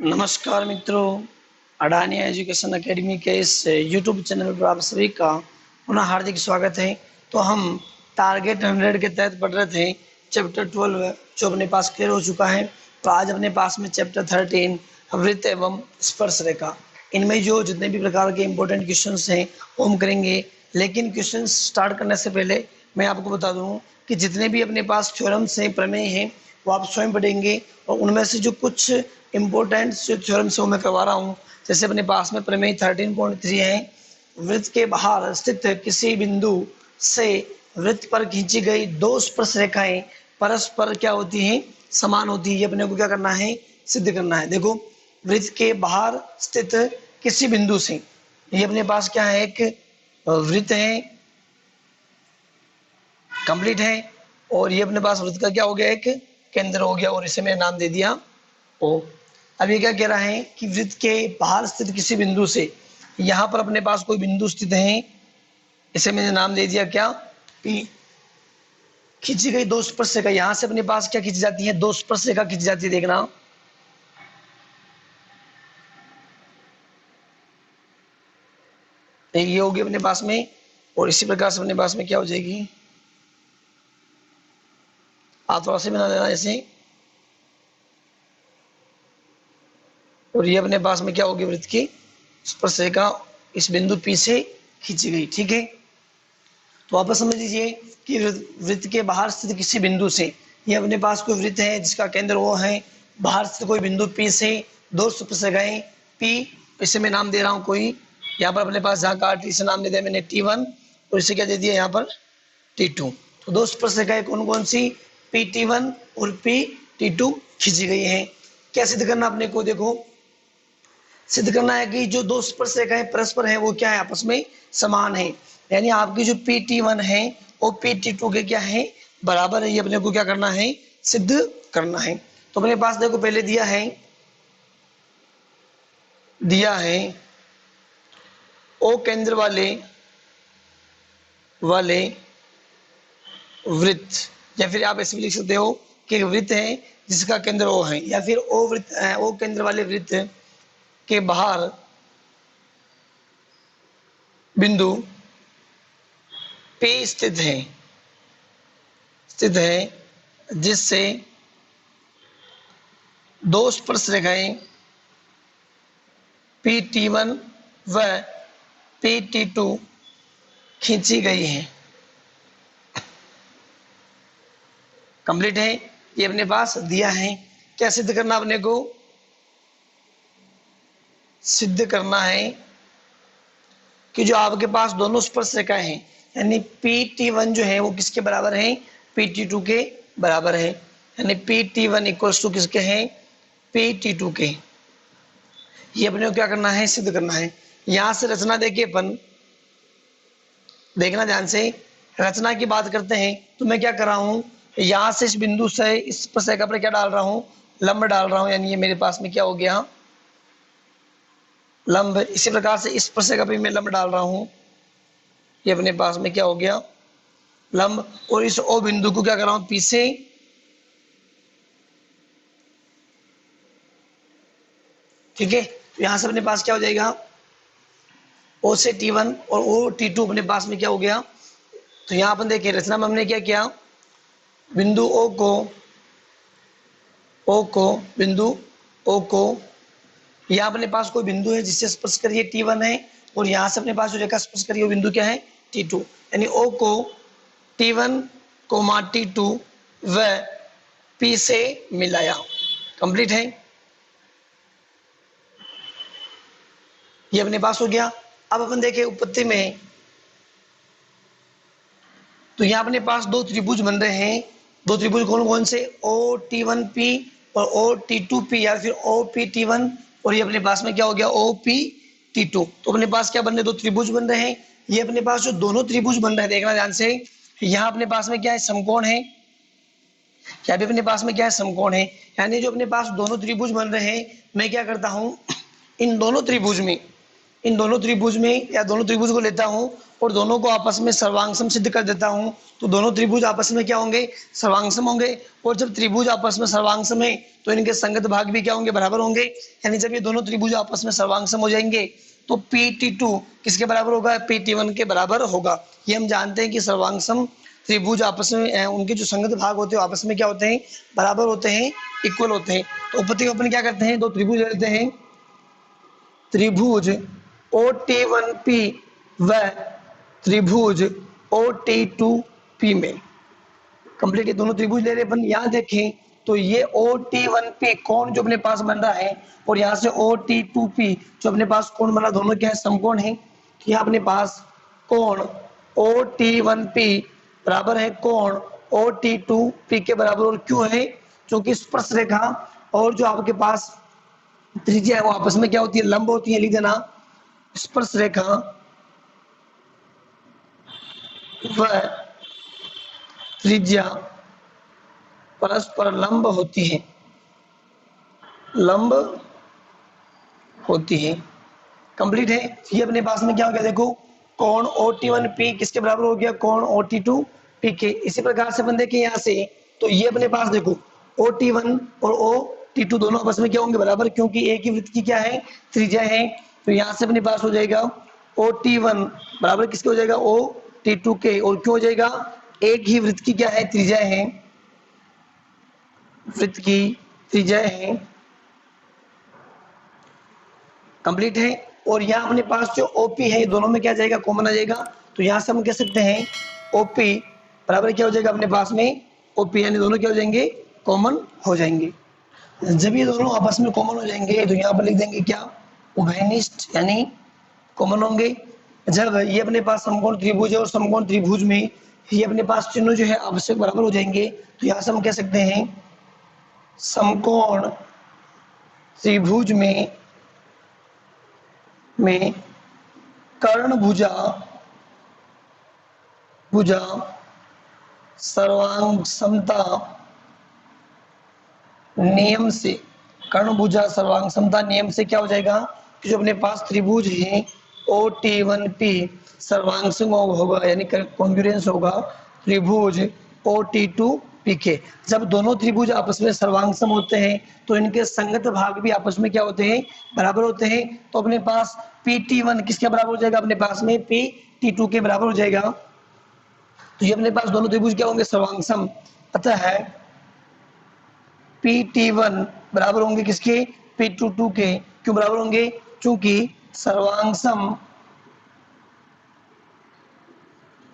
नमस्कार मित्रों, Adani education academy के इस यूट्यूब चैनल पर आप सभी का पुनः हार्दिक स्वागत है। तो हम टारगेट 100 के तहत पढ़ रहे थे चैप्टर 12 जो अपने पास क्लियर हो चुका है। तो आज अपने पास में चैप्टर 13 वृत्त एवं स्पर्श रेखा, इनमें जो जितने भी प्रकार के इंपॉर्टेंट क्वेश्चंस हैं वो हम करेंगे। लेकिन क्वेश्चन स्टार्ट करने से पहले मैं आपको बता दूँ कि जितने भी अपने पास थ्योरम्स हैं, प्रमेय हैं, वो आप स्वयं पढ़ेंगे और उनमें से जो कुछ इंपॉर्टेंट जो थ्योरम्स मैं करवा रहा हूँ, जैसे अपने पास में प्रमेय 13.3 है, वृत्त के बाहर स्थित किसी बिंदु से वृत्त पर खींची गई दो स्पर्श रेखाएं परस्पर क्या होती हैं, समान होती है। ये अपने को क्या करना है, सिद्ध करना है। देखो, वृत्त के बाहर स्थित किसी बिंदु से, ये अपने पास क्या है, एक वृत्त है, कंप्लीट है, और ये अपने पास वृत्त का क्या हो गया, एक केंद्र हो गया, और इसे मैंने नाम दे दिया ओ। अब ये क्या कह रहा है कि वृत्त के बाहर स्थित किसी बिंदु से, यहाँ पर अपने पास कोई बिंदु स्थित है, इसे मैंने नाम दे दिया क्या, पी। खींची गई दो स्पर्श रेखा, यहाँ से अपने पास क्या खींची जाती है, दो स्पर्श रेखा खींची जाती है। देखना, ये होगी अपने पास में, और इसी प्रकार से अपने पास में क्या हो जाएगी, आप थोड़ा सा बना देना ऐसे, और ये अपने पास में क्या होगी, वृत्त की स्पर्श रेखा इस बिंदु P से खींची गई। ठीक है, तो वापस समझ लीजिए कि वृत्त के बाहर स्थित किसी बिंदु से, ये अपने पास कोई वृत्त है जिसका केंद्र वो है, बाहर स्थित कोई बिंदु P से दो स्पर्श रेखाएं P, इसे मैं नाम दे रहा हूँ कोई, यहाँ पर अपने पास जहाँ का इसे नाम दे दिया मैंने T1, और इसे क्या दे दिया यहाँ पर T2। तो दो स्पर्श रेखाएं कौन कौन सी, PT1 और PT2 खींची गई है। क्या सिद्ध करना अपने को, देखो सिद्ध करना है कि जो दो स्पर्श रेखाएं परस्पर हैं वो क्या है, आपस में समान है। यानी आपकी जो PT1 है वो PT2 के क्या है, बराबर है। ये अपने को क्या करना है, सिद्ध करना है। तो अपने पास देखो पहले दिया है ओ केंद्र वाले वृत्त, या फिर आप ऐसे भी लिख सकते हो कि वृत्त है जिसका केंद्र ओ है, या फिर ओ केंद्र वाले वृत्त के बाहर बिंदु P स्थित है जिससे दो स्पर्श रेखाएं PT1 व PT2 खींची गई हैं। कंप्लीट है, ये अपने पास दिया है। क्या सिद्ध करना, अपने को सिद्ध करना है कि जो आपके पास दोनों स्पर्श रेखाएं हैं, यानी PT1 जो है वो किसके बराबर है, PT2 के बराबर है। यानी PT1 इक्वल्स टू किसके हैं, PT2 के। ये अपने को क्या करना है, सिद्ध करना है। यहां से रचना देखिए अपन, देखना ध्यान से, रचना की बात करते हैं तो मैं क्या कर रहा हूं, यहां से इस बिंदु से इस स्पर्श रेखा पर क्या डाल रहा हूं, लंब डाल रहा हूं, यानी ये मेरे पास में क्या हो गया, लंब। इसी प्रकार से इस स्पर्श रेखा पर मैं लंब डाल रहा हूं, ये अपने पास में क्या हो गया, लंब। और इस ओ बिंदु को क्या कर रहा हूं, P से, ठीक है। तो यहां से अपने पास क्या हो जाएगा, O से T1 और O T2 अपने पास में क्या हो गया। तो यहां अपन देखिए रचना में हमने क्या किया, बिंदु बिंदु O को, यहाँ अपने पास कोई बिंदु है जिससे स्पर्श करिए T1 है, और यहाँ से अपने पास जो रेखा स्पर्श करिए वो बिंदु क्या है, T2। यानी O को T1, T2 व P से मिलाया। कंप्लीट है, ये अपने पास हो गया। अब अपन देखें उत्पत्ति में, तो यहाँ अपने पास दो त्रिभुज बन रहे हैं। दो त्रिभुज कौन कौन से, OT1P और OT2P, या फिर OPT1, और ये अपने पास में क्या हो गया, OPT2। तो अपने पास क्या बन रहे, दो त्रिभुज बन रहे हैं। ये अपने पास जो दोनों त्रिभुज बन रहे हैं, देखना ध्यान से, यहाँ अपने पास में क्या है, समकोण है। क्या भी अपने पास में क्या है, समकोण है। यानी जो अपने पास दोनों त्रिभुज बन रहे हैं, मैं क्या करता हूँ, इन दोनों त्रिभुज में इन दोनों त्रिभुज में या दोनों त्रिभुज को लेता हूं और दोनों को आपस में सर्वांगसम सिद्ध कर देता हूं, तो दोनों त्रिभुज आपस में क्या होंगे, सर्वांगसम होंगे। और जब त्रिभुज आपस में सर्वांगसम है तो इनके संगत भाग भी क्या होंगे, बराबर होंगे। यानी जब ये दोनों त्रिभुज आपस में सर्वांगसम हो जाएंगे तो PT2 किसके बराबर होगा, PT1 के बराबर होगा। ये हम जानते हैं कि सर्वांगसम त्रिभुज आपस में उनके जो संगत भाग होते हैं आपस में क्या होते हैं, बराबर होते हैं, इक्वल होते हैं। तो उपपत्ति को अपन क्या करते हैं, दो त्रिभुज ले लेते हैं, त्रिभुज OT1P व त्रिभुज OT2P में। कंप्लीट ये दोनों त्रिभुज ले रहे अपन। यहाँ देखें तो ये OT1P कोण जो अपने पास बन रहा है और यहाँ से OT2P जो अपने पास कोण बना, दोनों क्या है, समकोण है। तो यहाँ अपने पास कोण OT1P बराबर है कोण OT2P के बराबर। और क्यों है, क्योंकि स्पर्श रेखा और जो आपके पास त्रिज्या है वो आपस में क्या होती है, लंब होती है। लिख देना, स्पर्श रेखा व त्रिज्या परस्पर लंब होती है, लंब होती है। कंप्लीट है। ये अपने पास में क्या हो गया, देखो कोण OT1P किसके बराबर हो गया, कोण OT2P के। इसी प्रकार से अपन देखें यहाँ से तो ये अपने पास देखो OT1 और OT2 दोनों आपस में क्या होंगे, बराबर, क्योंकि एक ही वृत्त की क्या है, त्रिज्या है। तो यहाँ से अपने पास हो जाएगा OT1 बराबर किसके हो जाएगा, OT2 के। और क्यों हो जाएगा, एक ही वृत्त की क्या है, त्रिज्या है, वृत्त की त्रिज्या है। कंप्लीट है। और यहाँ अपने पास जो OP है दोनों में क्या जाएगा, कॉमन आ जाएगा। तो यहाँ से हम कह सकते हैं OP बराबर क्या हो जाएगा अपने पास में OP, यानी दोनों क्या हो जाएंगे, कॉमन हो जाएंगे। जब ये दोनों आपस में कॉमन हो जाएंगे तो यहाँ पर लिख देंगे क्या, उभयनिष्ठ, यानी कॉमन होंगे। जब ये अपने पास समकोण त्रिभुज है और समकोण त्रिभुज में ये अपने पास चिन्ह जो है आवश्यक बराबर हो जाएंगे। तो यहाँ से हम कह सकते हैं समकोण त्रिभुज में कर्ण भुजा सर्वांग समता नियम से, कर्ण भुजा सर्वांग समता नियम से क्या हो जाएगा कि जो अपने पास त्रिभुज है OT1P सर्वांग सम होगा, यानी कॉन्ग्रुएंस होगा त्रिभुज OT2P के। जब दोनों त्रिभुज आपस में सर्वांग सम होते हैं तो इनके संगत भाग भी आपस में क्या होते हैं, बराबर होते हैं। तो अपने पास PT1 किसके बराबर हो जाएगा, अपने पास में PT2 के बराबर हो जाएगा। तो ये अपने पास दोनों त्रिभुज क्या होंगे, सर्वांग सम। अतः है PT1 बराबर होंगे किसके, PT2 के। क्यों बराबर होंगे, क्योंकि सर्वांग सम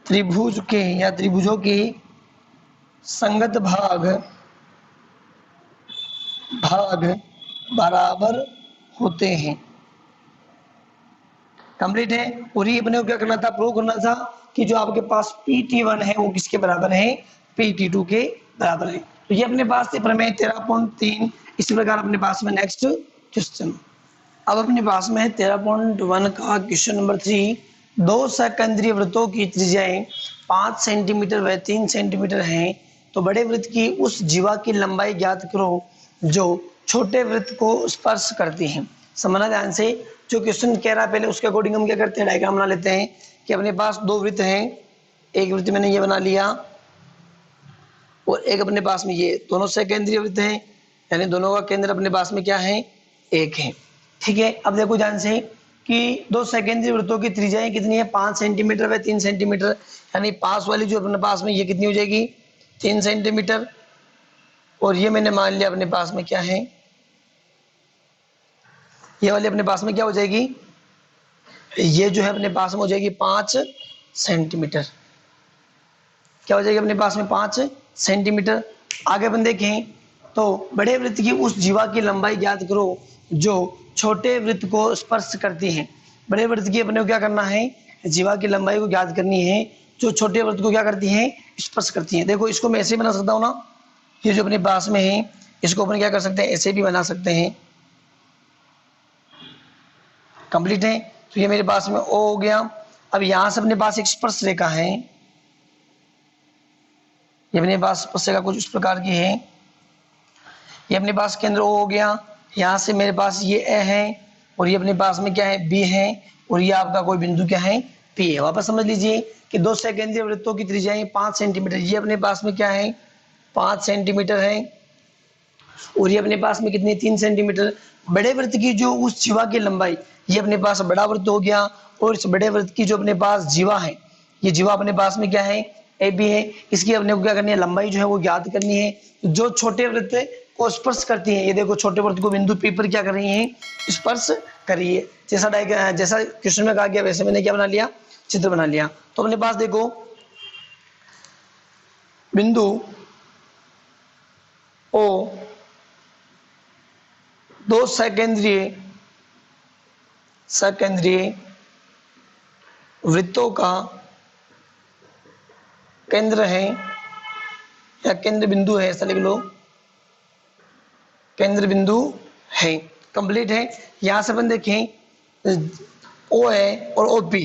त्रिभुज के या त्रिभुजों के संगत भाग बराबर होते हैं। कंप्लीट है। और ये अपने को क्या करना था, प्रूव करना था कि जो आपके पास PT1 है वो किसके बराबर है, PT2 के बराबर है। तो ये अपने पास थे प्रमेय 13.3। इसी प्रकार अपने पास में नेक्स्ट क्वेश्चन, अब अपने पास में 13.1 का क्वेश्चन नंबर 3। दो सकेंद्रीय वृत्तों की त्रिज्याएं 5 सेंटीमीटर व 3 सेंटीमीटर हैं, तो बड़े वृत्त की उस जीवा की लंबाई ज्ञात करो जो छोटे वृत्त को स्पर्श करती है। समझना ध्यान से, जो क्वेश्चन कह रहा है पहले उसके अकॉर्डिंग हम क्या करते हैं, डायग्राम बना लेते हैं कि अपने पास दो वृत्त हैं, एक वृत्त मैंने ये बना लिया और एक अपने पास में ये, दोनों सकेंद्रीय वृत्त हैं, यानी दोनों का केंद्र अपने पास में क्या है, एक है। ठीक है। अब देखो ध्यान से कि दो सकेंद्रीय वृत्तों की त्रिज्याएं कितनी है, 5 सेंटीमीटर व 3 सेंटीमीटर, यानी पास वाली जो अपने पास में ये कितनी हो जाएगी, 3 सेंटीमीटर। और ये मैंने मान लिया अपने पास में क्या है, ये वाली अपने पास में क्या हो जाएगी, ये जो है अपने पास में हो जाएगी 5 सेंटीमीटर। क्या हो जाएगी अपने पास में 5 सेंटीमीटर। आगे अपन देखें तो बड़े वृत्त की उस जीवा की लंबाई ज्ञात करो जो छोटे वृत्त को स्पर्श करती है। बड़े वृत्त की अपने को क्या करना है, जीवा की लंबाई को ज्ञात करनी है जो छोटे वृत्त को क्या करती है, स्पर्श करती है। देखो इसको मैं ऐसे बना सकता हूँ ना, ये जो अपने पास में है इसको अपन क्या कर सकते हैं, ऐसे भी बना सकते हैं। कंप्लीट है। तो ये मेरे पास में O हो गया। अब यहां से अपने पास एक स्पर्श रेखा है, ये अपने पास स्पर्श रेखा कुछ इस प्रकार की है। ये अपने पास केंद्र O हो गया, यहाँ से मेरे पास ये A है और ये अपने पास में क्या है बी है, और ये आपका कोई बिंदु क्या है पी है। वापस समझ लीजिए कि दो सेकेंद्रीय वृत्तों की त्रिज्याएं 5 सेंटीमीटर, ये अपने पास में क्या है 5 सेंटीमीटर है, और ये अपने पास में कितनी 3 सेंटीमीटर। बड़े वृत्त की जो उस जीवा की लंबाई, ये अपने पास बड़ा वृत्त हो गया, और इस बड़े वृत्त की जो अपने पास जीवा है, ये जीवा अपने पास में क्या है ए बी है। इसकी अपने को क्या करनी है लंबाई जो है वो ज्ञात करनी है। जो छोटे वृत्त को स्पर्श करती है, ये देखो छोटे वृत्त को बिंदु पी पर क्या कर रही है स्पर्श कर रही है। जैसा क्वेश्चन में कहा गया वैसे मैंने क्या बना लिया चित्र बना लिया। तो अपने पास देखो बिंदु ओ दो सेकेंद्रीय वृत्तों का केंद्र है या केंद्र बिंदु है, ऐसा लिख लो केंद्र बिंदु है। कंप्लीट है। यहां से अपन देखें ओ है और ओ पी,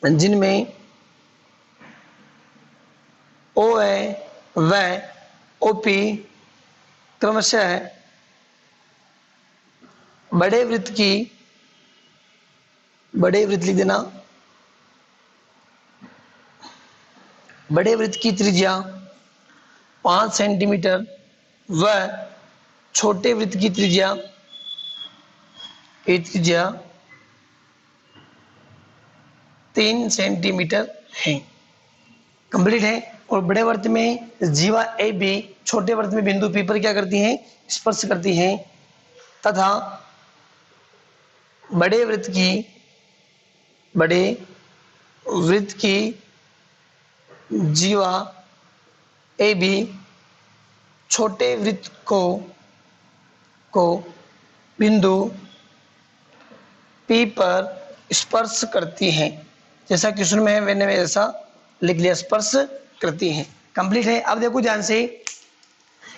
जिनमें ओ है वह ओ पी क्रमशः बड़े वृत्त लिख देना, बड़े वृत्त की त्रिज्या 5 सेंटीमीटर व छोटे वृत्त की त्रिज्या 3 सेंटीमीटर है। कंप्लीट है। और बड़े वृत्त में जीवा ए बी छोटे वृत्त में बिंदु पी पर क्या करती हैं स्पर्श करती हैं, तथा बड़े वृत्त की जीवा ए बी छोटे वृत्त को बिंदु पी पर स्पर्श करती हैं। जैसा क्वेश्चन में है मैंने ऐसा लिख लिया, स्पर्श करती हैं। कंप्लीट है। अब देखो ध्यान से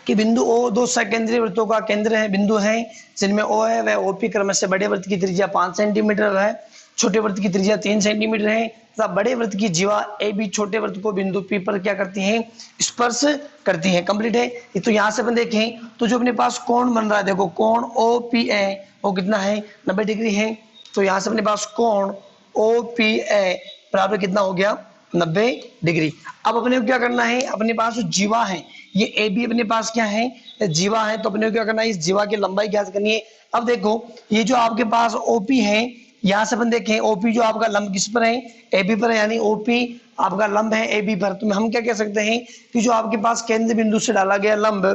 कि बिंदु ओ दो सेकेंद्रीय वृत्तों का केंद्र है बिंदु है, जिनमें ओ है वह ओपी क्रम से बड़े वृत्त की त्रिज्या 5 सेंटीमीटर है, छोटे वृत्त की त्रिज्या 3 सेंटीमीटर है, तथा बड़े वृत्त की जीवा ए बी छोटे वृत्त को बिंदु पी पर क्या करती हैं स्पर्श करती हैं। कंप्लीट है। तो यहाँ से अपन देखें तो जो अपने पास कोण बन रहा है, देखो कोण ओ पी ए वो कितना है 90 डिग्री है। तो यहाँ से अपने पास कोण ओ पी ए बराबर कितना हो गया 90 डिग्री। अब अपने को क्या करना है, अपने पास जो जीवा है ये ए बी अपने पास क्या है जीवा है, तो अपने को क्या करना है इस जीवा की लंबाई ज्ञात करनी है। अब देखो ये जो आपके पास ओपी है, यहाँ से अपन देखें ओपी जो आपका लंब किस पर है ए बी पर है, यानी ओपी आपका लंब है ए बी पर। तो हम क्या कह सकते हैं कि जो आपके पास केंद्र बिंदु से डाला गया लंब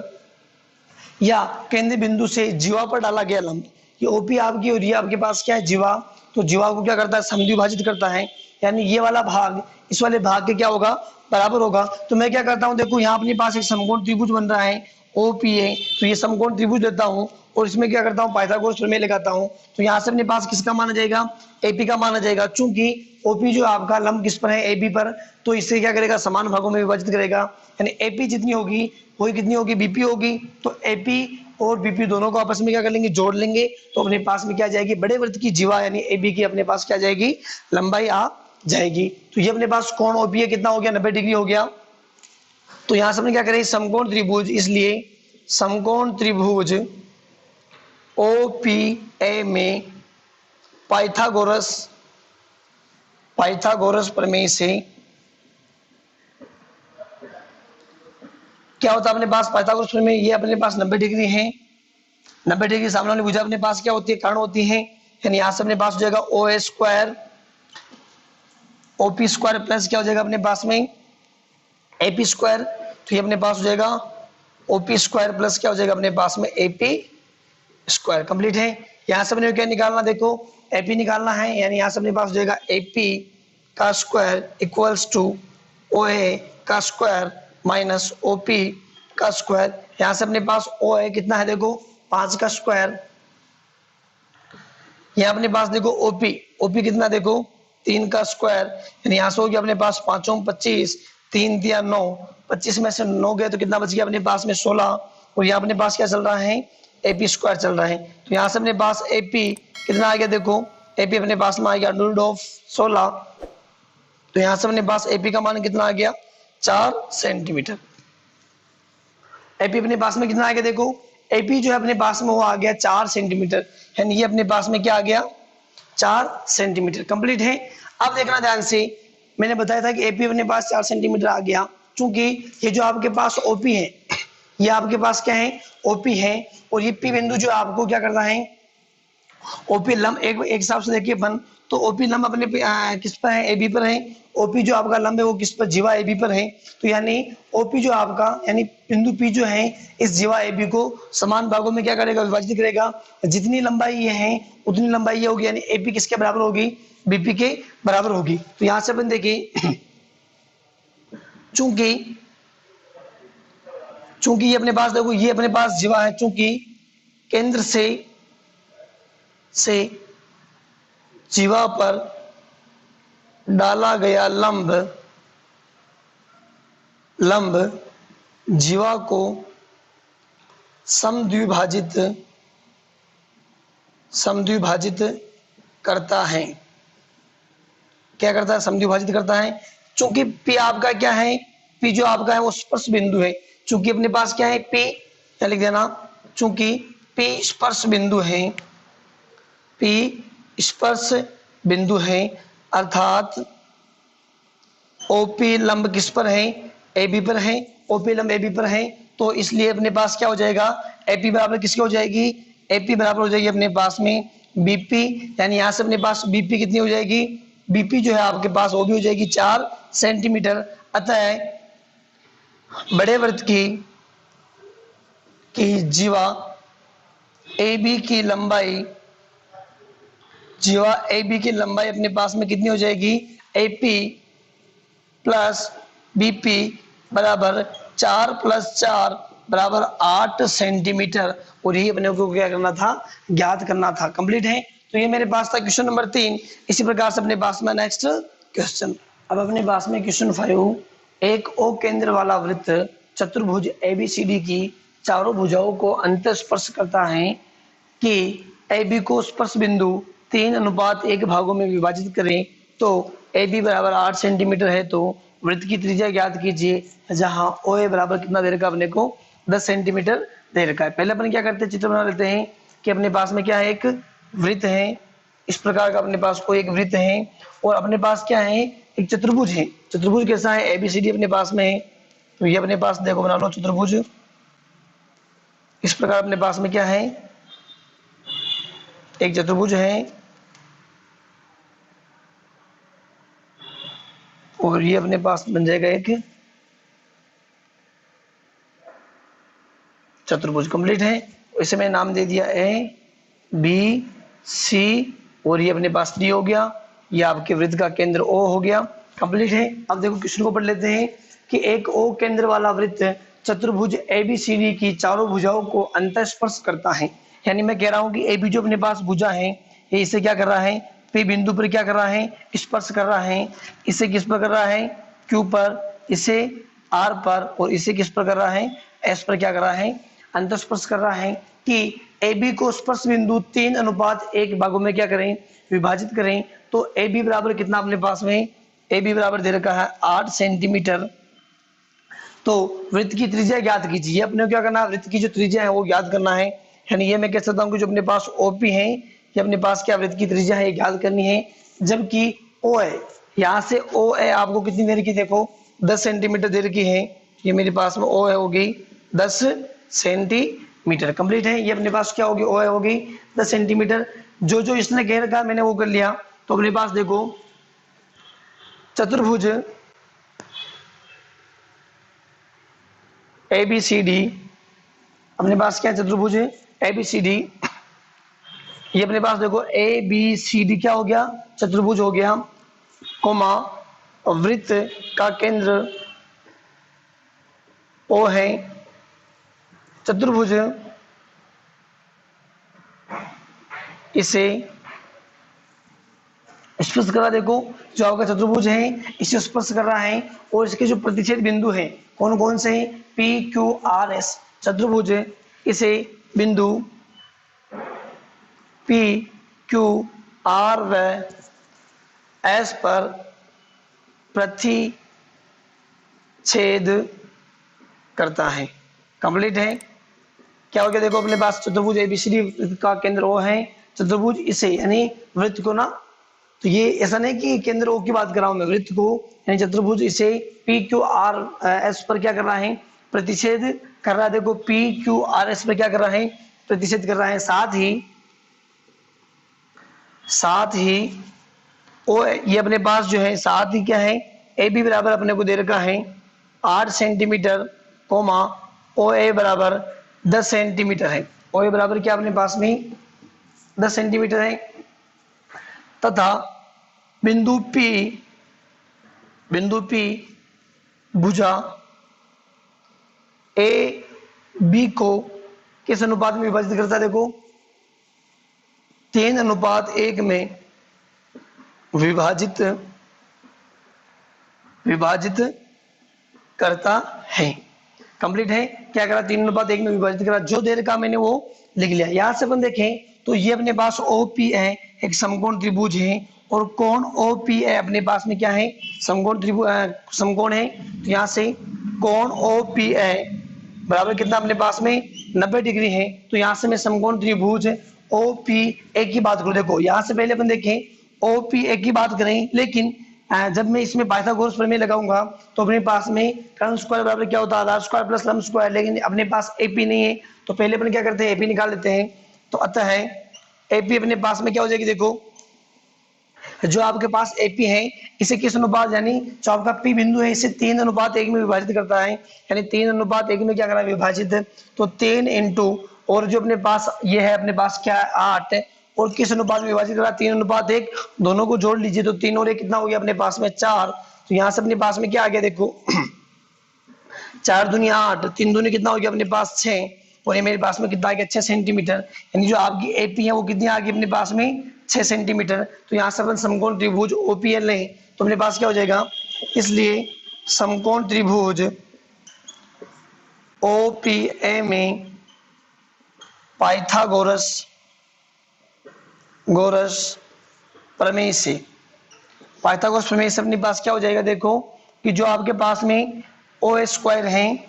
या केंद्र बिंदु से जीवा पर डाला गया लंब, ये ओपी आपकी और ये आपके पास क्या है जीवा, तो जीवा को क्या करता है समद्विभाजित करता है, यानी ये वाला भाग इस वाले भाग के क्या होगा बराबर होगा। तो मैं क्या करता हूं, देखो यहाँ अपने पास एक समकोण त्रिभुज बन रहा है ओपीए, तो ये समकोण त्रिभुज लेता हूं और इसमें क्या करता हूं पाइथागोरस प्रमेय लगाता हूं। तो यहाँ से अपने पास किसका माना जाएगा एपी का माना जाएगा, चूंकि ओपी जो आपका लंब किस पर है एबी पर, तो इससे क्या करेगा समान भागों में विभाजित करेगा, यानी एपी जितनी होगी वही कितनी होगी बीपी होगी। तो एपी और बीपी दोनों को आपस में क्या कर लेंगे जोड़ लेंगे, तो अपने पास में क्या जाएगी बड़े वृत्त की जीवा यानी एबी की अपने पास क्या जाएगी लंबाई आ जाएगी। तो ये अपने पास कोण ओपी कितना हो गया 90 डिग्री हो गया। तो यहां से हमने क्या करें समकोण त्रिभुज, इसलिए समकोण त्रिभुज ओपीए में पाइथागोरस प्रमेय से क्या होता है अपने पास पाइथागोरस प्रमेय, ये अपने पास 90 डिग्री है, 90 डिग्री सामने वाली भुजा अपने पास क्या होती है कर्ण होती है, यानी यहां से अपने पास हो जाएगा ओ ए स्क्वायर ओपी स्क्वायर प्लस क्या हो जाएगा अपने पास में एपी स्क्वायर, तो ये अपने पास हो जाएगा ओपी स्क्वायर प्लस क्या हो जाएगा अपने पास में एपी स्क्वायर। कंप्लीट है। यहां से अपने क्या निकालना, देखो एपी निकालना है, यानी यहां से अपने पास हो जाएगा एपी का स्क्वायर इक्वल्स टू ओ ए का स्क्वायर माइनस ओपी का स्क्वायर। यहां से अपने पास ओ ए कितना है देखो 5 का स्क्वायर, यहाँ अपने पास देखो ओपी कितना देखो 3 का स्क्वायर, यानी यहाँ से हो गया अपने पास 5 25 3 दिया 9, 25 में से 9 गए तो कितना बच गया अपने पास में 16, और यहाँ अपने पास क्या चल रहा है एपी स्क्वायर चल रहा है। तो यहाँ से अपने पास एपी कितना आ गया देखो एपी अपने पास में आ गया √16, तो यहाँ से अपने पास एपी का मान कितना आ गया 4 सेंटीमीटर। एपी अपने पास में कितना आ गया देखो एपी जो है अपने पास में वो आ गया 4 सेंटीमीटर, यानी ये अपने पास में क्या आ गया 4 सेंटीमीटर। कंप्लीट है। अब देखना ध्यान से, मैंने बताया था कि एपी अपने पास 4 सेंटीमीटर आ गया। चूंकि ये जो आपके पास ओपी है, ये आपके पास क्या है ओपी है, और ये पी बिंदु जो आपको क्या करना है ओपी लंब एक हिसाब से देखिए अपन, तो ओपी लंब अपने किस पर है एबी पर है। ओपी जो आपका लंब है वो किस पर जीवा एबी पर है। तो यानी ओपी जो आपका यानी बिंदु पी जो है इस जीवा एबी को समान भागों में क्या करेगा विभाजित करेगा। जितनी लंबाई ये है उतनी लंबाई ये होगी, यानी एपी किसके बराबर होगी बीपी के बराबर होगी। तो यहां से अपन देखिए चूंकि चूंकि ये अपने पास देखो ये अपने पास जीवा है, चूंकि केंद्र से जीवा पर डाला गया लंब जीवा को समद्विभाजित करता है। क्या करता है समद्विभाजित करता है। चूंकि P आपका क्या है, P जो आपका है वो स्पर्श बिंदु है। चूंकि अपने पास क्या है P, क्या लिख देना, चूंकि P स्पर्श बिंदु है, P स्पर्श बिंदु है, अर्थात ओपी लंब किस पर है एबी पर है, ओपी लंब एबी पर है, तो इसलिए अपने पास क्या हो जाएगा एपी बराबर किसके हो जाएगी एपी बराबर हो जाएगी अपने पास में बीपी। यानी यहां से अपने पास बीपी कितनी हो जाएगी, बीपी जो है आपके पास वो भी हो जाएगी 4 सेंटीमीटर। अतः बड़े वृत्त की जीवा एबी की लंबाई अपने पास में कितनी हो जाएगी एपी प्लस बीपी बराबर 4 + 4 बराबर 8 सेंटीमीटर। और ये अपने को क्या करना था ज्ञात करना था। कंप्लीट है। तो ये मेरे पास था क्वेश्चन नंबर 3। इसी प्रकार से अपने पास में नेक्स्ट क्वेश्चन, अब अपने पास में क्वेश्चन 5, एक ओ केंद्र वाला वृत्त चतुर्भुज एबीसीडी की चारों भुजाओं को अंत स्पर्श करता है कि AB को स्पर्श बिंदु 3:1 भागों में विभाजित करें तो AB बराबर 8 सेंटीमीटर है। तो वृत्त की त्रिज्या ज्ञात कीजिए, जहां OA बराबर कितना दे रखा है अपने को 10 सेंटीमीटर दे रखा है। पहले अपन क्या करते हैं चित्र बना लेते हैं कि अपने पास में क्या है एक वृत्त है, इस प्रकार का अपने पास कोई एक वृत्त है, और अपने पास क्या है एक चतुर्भुज है। चतुर्भुज कैसा है ABCD अपने पास में है। तो ये अपने पास देखो बना लो चतुर्भुज, इस प्रकार अपने पास में क्या है एक चतुर्भुज है, और ये अपने पास बन जाएगा एक चतुर्भुज। कंप्लीट है। इसे मैंने नाम दे दिया ABC, और ये अपने पास D हो गया, ये आपके वृत्त का केंद्र O हो गया। कंप्लीट है। अब देखो क्वेश्चन को पढ़ लेते हैं कि एक O केंद्र वाला वृत्त चतुर्भुज ABCD की चारों भुजाओं को अंतःस्पर्श करता है। यानी मैं कह रहा हूं कि AB जो अपने पास भुजा है ये इसे क्या कर रहा है P बिंदु पर क्या कर रहा है स्पर्श कर रहा है। इसे किस पर कर रहा है Q पर, इसे R पर, और इसे किस पर कर रहा है S पर क्या कर रहा है अंतःस्पर्श कर रहा है कि AB को स्पर्श बिंदु 3:1 भागों में क्या करें विभाजित करें। तो AB बराबर कितना अपने पास में AB बराबर दे रखा है 8 सेंटीमीटर। तो वृत्त की त्रिज्या ज्ञात कीजिए। अपने को क्या करना है वृत्त की जो त्रिज्या है वो ज्ञात करना है। यानी ये मैं कह सकता हूँ कि जो अपने पास OP है ये अपने पास क्या वृत्त की त्रिज्या है ये ज्ञात करनी है। जबकि OA, यहाँ से OA आपको कितनी देर की देखो 10 सेंटीमीटर देर की है। ये मेरे पास में OA होगी 10 सेंटीमीटर। कंप्लीट है। ये अपने पास क्या होगी OA होगी 10 सेंटीमीटर। जो जो इसने कह रखा मैंने वो कर लिया। तो अपने पास देखो चतुर्भुज ABCD, अपने पास क्या चतुर्भुज है ABCD, ये अपने पास देखो ABCD क्या हो गया चतुर्भुज हो गया, कोमा वृत्त का केंद्र O है। चतुर्भुज इसे स्पर्श कर रहा, देखो जो आपका चतुर्भुज है इसे स्पर्श कर रहा है, और इसके जो प्रतिच्छेद बिंदु है कौन कौन से हैं PQRS। चतुर्भुज इसे बिंदु PQR व S पर प्रतिच्छेद करता है। कंप्लीट है। क्या हो गया देखो अपने पास चतुर्भुज ABCD का केंद्र O है, चतुर्भुज इसे यानी वृत्त को ना, तो ये ऐसा नहीं कि केंद्र ओ की बात कर रहा हूं मैं, वृत्त को यानी चतुर्भुज इसे पी क्यू आर एस पर क्या कर रहा है, प्रतिषेध कर रहा है। देखो पी क्यू आर एस पर क्या कर रहा है, प्रतिषेध कर रहा है। साथ ही ओ ये अपने पास जो है, साथ ही क्या है, ए बी बराबर अपने को दे रखा है 8 सेंटीमीटर, कोमा ओ ए बराबर 10 सेंटीमीटर है। ओ ए बराबर क्या अपने पास में 10 सेंटीमीटर है, तथा बिंदु पी भुजा ए बी को किस अनुपात में विभाजित करता है, देखो 3:1 में विभाजित करता है। कंप्लीट है, क्या करा, 3:1 में विभाजित करा, जो देर का मैंने वो लिख लिया। यहां से अपन देखें तो ये अपने पास ओपी है, एक समकोण त्रिभुज है, और कोण ओपी है अपने पास में क्या है, समकोण त्रिभुज, समकोण है। तो यहां से कोण ओपी है बराबर कितना अपने पास में 90 डिग्री है। तो यहां से मैं समकोण त्रिभुज ओपी ए की बात करूं, देखो यहां से पहले अपन देखें ओपी ए की बात करें, लेकिन जब मैं इसमें पाइथागोरस प्रमेय लगाऊंगा तो अपने पास में कर्ण स्क्वायर बराबर क्या होता है, आधार स्क्वायर प्लस लंब स्क्वायर, लेकिन अपने पास एपी नहीं है, तो पहले अपन क्या करते हैं, एपी निकाल लेते हैं। तो अतः एपी अपने पास में क्या हो जाएगी, देखो जो आपके पास एपी है इसे किस अनुपात, यानी जो आपका पी बिंदु है इसे 3:1 में विभाजित करता है, यानी 3:1 में क्या करा विभाजित, तो 3 इंटू, और जो अपने पास ये है अपने पास क्या है 8, और किस अनुपात में विभाजित करा 3:1, दोनों को जोड़ लीजिए तो 3 और 1 कितना हो गया अपने पास में 4। तो यहाँ से अपने पास में क्या आ गया, देखो 4 दूनी 8, 3 दूनी कितना हो गया अपने पास 6, और ये मेरे पास में कितना आ गया 6 सेंटीमीटर, यानी जो आपकी एपी है वो कितनी आ गई अपने पास में 6 सेंटीमीटर। तो यहाँ से अपन समकोण त्रिभुज ओपीएल लें तो अपने पास क्या हो जाएगा, इसलिए समकोण त्रिभुज ओपीए में पाइथागोरस प्रमेय से अपने पास क्या हो जाएगा, देखो कि जो आपके पास में ओ स्क्वायर है,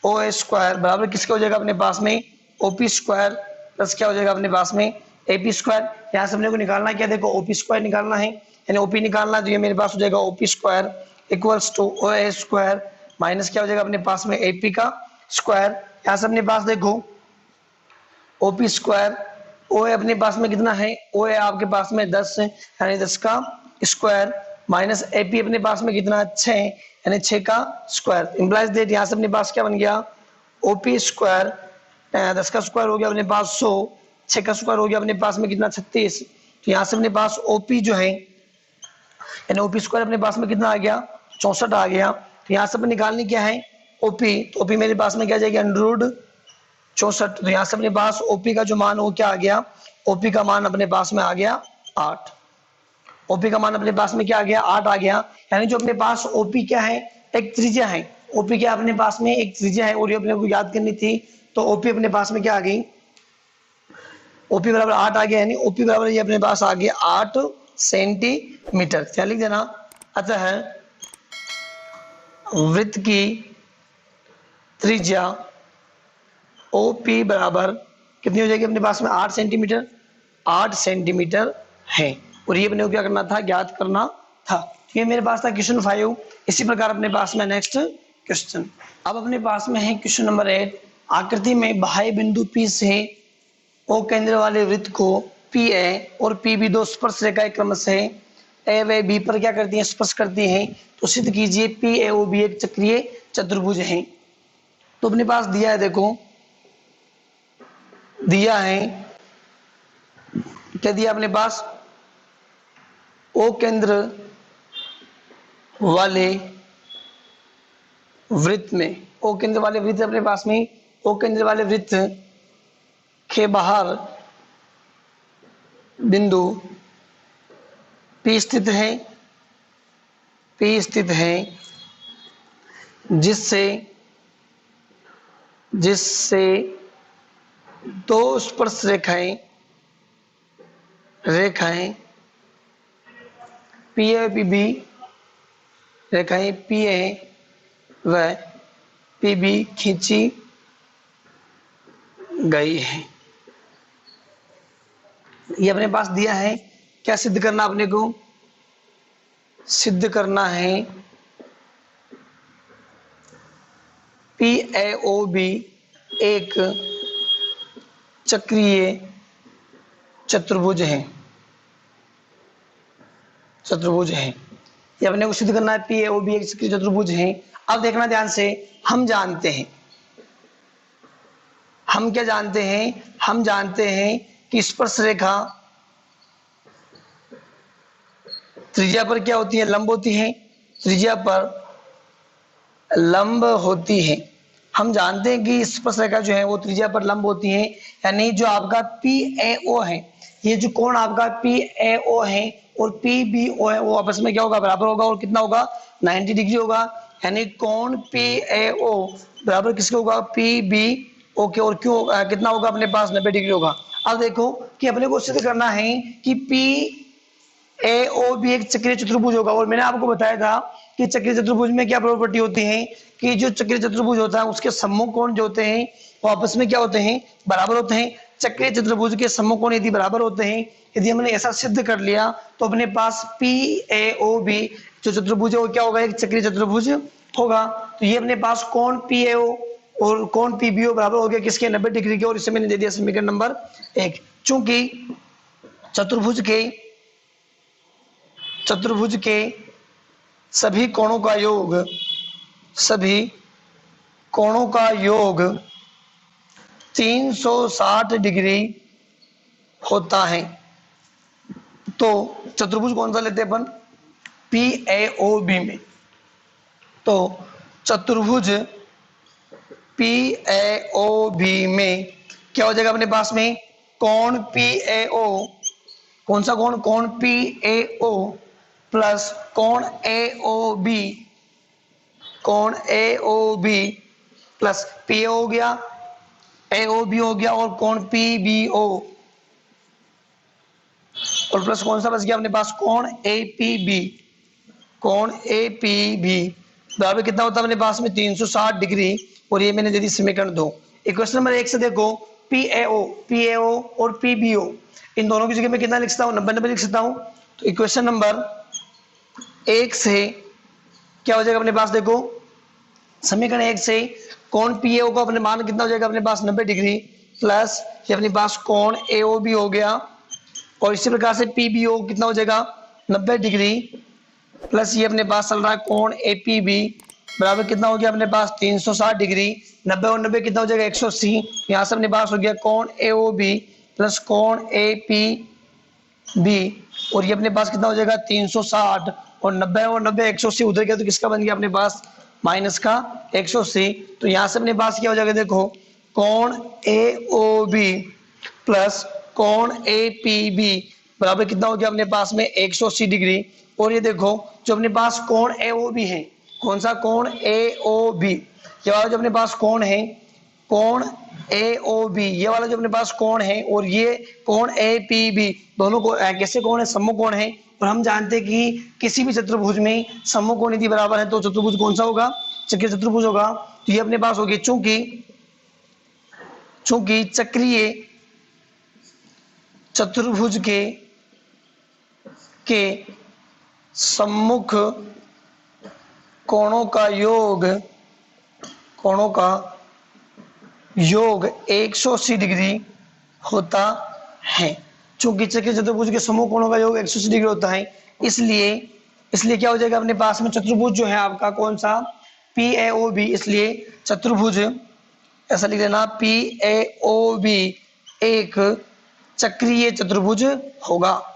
ओ स्क्वायर बराबर किसके हो जाएगा अपने पास में ओपी स्क्वायर प्लस क्या हो जाएगा अपने पास में एपी स्क्वायर। यहाँ से अपने को निकालना क्या, देखो ओपी स्क्वायर निकालना है, यानी ओपी निकालना, तो ये मेरे पास हो जाएगा OP square equals to O square minus क्या हो जाएगा अपने पास में एपी का स्क्वायर। यहाँ से अपने पास देखो ओपी स्क्वायर, ओ अपने पास में कितना है, ओ है आपके पास में 10 है, यानी 10 का स्क्वायर माइनस एपी अपने पास में कितना 6 है, यानी 6 का स्क्वायर इंप्लाइज दैट यहाँ से अपने पास क्या बन गया ओपी स्क्वायर, 10 का स्क्वायर हो गया अपने पास 100, 6 का स्क्वायर हो गया अपने पास में कितना 36। तो यहाँ से अपने पास ओपी जो है यानी ओपी स्क्वायर अपने पास में कितना आ गया 64 आ गया। तो यहाँ से अपन निकालनी क्या है ओपी, तो ओपी मेरे पास में क्या जाएगा अंडर 64। तो यहाँ से अपने पास ओपी का जो मान वो क्या आ गया, ओपी का मान अपने पास में आ गया 8, ओपी का मान अपने पास में क्या आ गया 8 आ गया। यानी जो अपने पास ओपी क्या है एक त्रिज्या है, ओपी क्या अपने पास में एक त्रिज्या है और ये अपने को याद करनी थी, तो ओपी अपने पास में क्या आ गई ओपी बराबर 8 आ गया, यानी ओपी बराबर ये अपने पास आ गया 8 सेंटीमीटर। क्या लिख देना, अतः वृत्त की त्रिज्या ओपी बराबर कितनी हो जाएगी अपने पास में 8 सेंटीमीटर, 8 सेंटीमीटर है, और ये अपने को क्या करना था ज्ञात करना था। ये मेरे पास था क्वेश्चन 5। इसी प्रकार अपने पास में नेक्स्ट क्वेश्चन, अब अपने पास में है क्वेश्चन नंबर 8। आकृति में बाह्य बिंदु P से ओ केंद्र वाले वृत्त को पी ए और पी बी दो स्पर्श रेखाएं क्रमशः ए व बी पर क्या करती हैं स्पर्श करती हैं, तो सिद्ध कीजिए पी ए ओ बी एक चक्रीय चतुर्भुज है। तो अपने पास दिया है, देखो दिया है क्या दिया अपने पास ओ केंद्र वाले वृत्त में, ओ केंद्र वाले वृत्त अपने पास में ओ केंद्र वाले वृत्त के बाहर बिंदु P स्थित है जिससे दो स्पर्श रेखाएं पी ए पी बी रेखाएं पी ए व पी बी खींची गई है। ये अपने पास दिया है, क्या सिद्ध करना अपने को? सिद्ध करना है PAOB एक चक्रीय चतुर्भुज है। चतुर्भुज है, ये अपने को सिद्ध करना है PAOB एक चक्रीय चतुर्भुज है। अब देखना ध्यान से, हम जानते हैं, हम क्या जानते हैं? हम जानते हैं कि स्पर्श रेखा त्रिज्या पर क्या होती है? लंब होती है। त्रिज्या पर लंब होती है। हम जानते हैं कि स्पर्श रेखा जो है वो त्रिज्या पर लंब होती है, यानी जो आपका PAO है, ये जो कोण आपका PAO है और PBO है वो आपस में क्या होगा? बराबर होगा। और कितना होगा? 90 डिग्री होगा। यानी कोण PAO बराबर किसके होगा? PBO के। और क्यों कितना होगा अपने पास? 90 डिग्री होगा। अब देखो कि अपने को सिद्ध करना है कि PAOB एक चक्रीय चतुर्भुज होगा। और मैंने आपको बताया था कि चक्रीय चतुर्भुज में क्या प्रॉपर्टी होती है कि जो चक्रीय चतुर्भुज होता है उसके सम्मुख कोण जो होते हैं वो आपस में क्या होते हैं? बराबर होते हैं। चक्रीय चतुर्भुज के सम्मुख कोण यदि बराबर होते हैं, यदि हमने ऐसा सिद्ध कर लिया तो अपने पास PAOB जो चतुर्भुज है वो क्या होगा? एक चक्रीय चतुर्भुज होगा। तो ये अपने पास कोण PAO और कोण PBO बराबर हो गया किसके? 90 डिग्री के। और इसे मैंने दे दिया समीकरण नंबर 1। चूंकि चतुर्भुज के सभी कोणों का योग 360 डिग्री होता है। तो चतुर्भुज कौन सा लेते हैं अपन? PAOB में। तो चतुर्भुज PAOB में क्या हो जाएगा अपने पास में? कोण PAO, कौन सा कोण? कोण PAO प्लस कोण AOB, कोण AOB प्लस PAO हो गया, AOB हो गया और कोण PBO और प्लस कौन सा बच गया अपने पास? कोण APB। कोण APB बराबर कितना होता है अपने पास में? 360 डिग्री। और ये मैंने दे दी समीकरण 2। इक्वेशन नंबर 1 से देखो, PAO और PBO इन दोनों की जगह में कितना लिख सकता हूँ? 90 लिख सकता हूँ। तो इक्वेशन नंबर 1 से क्या हो जाएगा अपने पास? देखो समीकरण 1 से कोण PAO को अपने मान कितना हो जाएगा अपने पास? 90 डिग्री प्लस ये अपने पास कोण AOB हो गया और इसी प्रकार से PBO कितना हो जाएगा? 90 डिग्री प्लस ये अपने पास चल रहा है कोण APB बराबर कितना हो गया अपने पास? 360 डिग्री। 90 और 90 कितना हो जाएगा? 180। यहाँ से अपने पास हो गया कोण AOB प्लस कोण APB और ये अपने पास कितना हो जाएगा? 360 और 90 और 90 180 उधर गया तो किसका बन गया अपने पास? माइनस का 180। तो यहाँ से अपने पास क्या हो जाएगा? देखो कोण AOB प्लस कोण APB बराबर कितना हो गया अपने पास में? 180 डिग्री। और ये देखो जो अपने पास कोण AOB है, कौन सा? कोण AOB, ये वाला जो अपने पास कोण है, कोण AOB, ये वाला जो अपने पास कोण है और ये कोण APB, दोनों को कैसे कोण है? सम्मुख कोण है। और हम जानते हैं कि किसी भी चतुर्भुज में सम्मुख कोण यदि बराबर है तो चतुर्भुज कौन सा होगा? चक्रीय चतुर्भुज होगा। तो ये अपने पास होगी चूंकि चक्रीय चतुर्भुज के सम्मुख कोणों का योग 180 डिग्री होता है। चूंकि चक्रीय चतुर्भुज के सम्मुख कोणों का योग 180 डिग्री होता है, इसलिए क्या हो जाएगा अपने पास में? चतुर्भुज जो है आपका कौन सा? PAOB। इसलिए चतुर्भुज ऐसा लिख देना, PAOB एक चक्रीय चतुर्भुज होगा।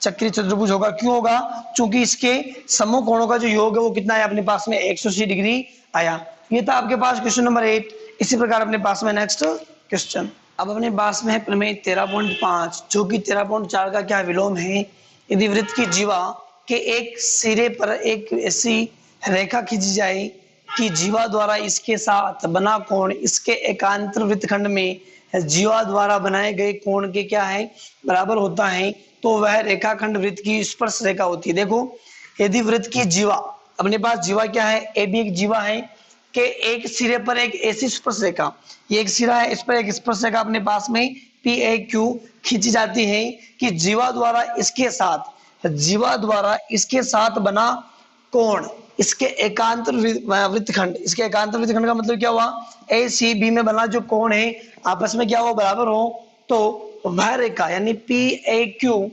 चक्रीय चतुर्भुज होगा। क्यों होगा? क्योंकि इसके सम्मुख कोणों का जो योग है वो कितना है अपने पास में? 180 डिग्री आया। ये था आपके पास क्वेश्चन नंबर 8। इसी प्रकार अपने पास में नेक्स्ट क्वेश्चन, अब अपने पास में है प्रमेय 13.5 जो कि 13.4 का क्या विलोम है? यदि वृत्त की जीवा के एक सिरे पर एक ऐसी रेखा खींची जाए कि जीवा द्वारा इसके साथ बना कोण इसके एकांतर वृत्तखंड में जीवा द्वारा बनाए गए कोण के क्या है? बराबर होता है, तो वह रेखाखंड वृत्त की स्पर्श रेखा होती है। देखो यदि वृत्त की जीवा, अपने पास जीवा क्या है? AB एक जीवा है के एक सिरे पर एक ऐसी स्पर्श रेखा, ये एक सिरा है, इस पर एक स्पर्श रेखा अपने पास में पी ए क्यू खींची जाती है कि जीवा द्वारा इसके साथ बना कोण इसके एकांतर वृत्तखंड, इसके एकांतर वृत्तखंड का मतलब क्या हुआ, ए सी बी में बना जो कोण है आपस में क्या हो, बराबर हो, तो वह रेखा यानी पी ए क्यू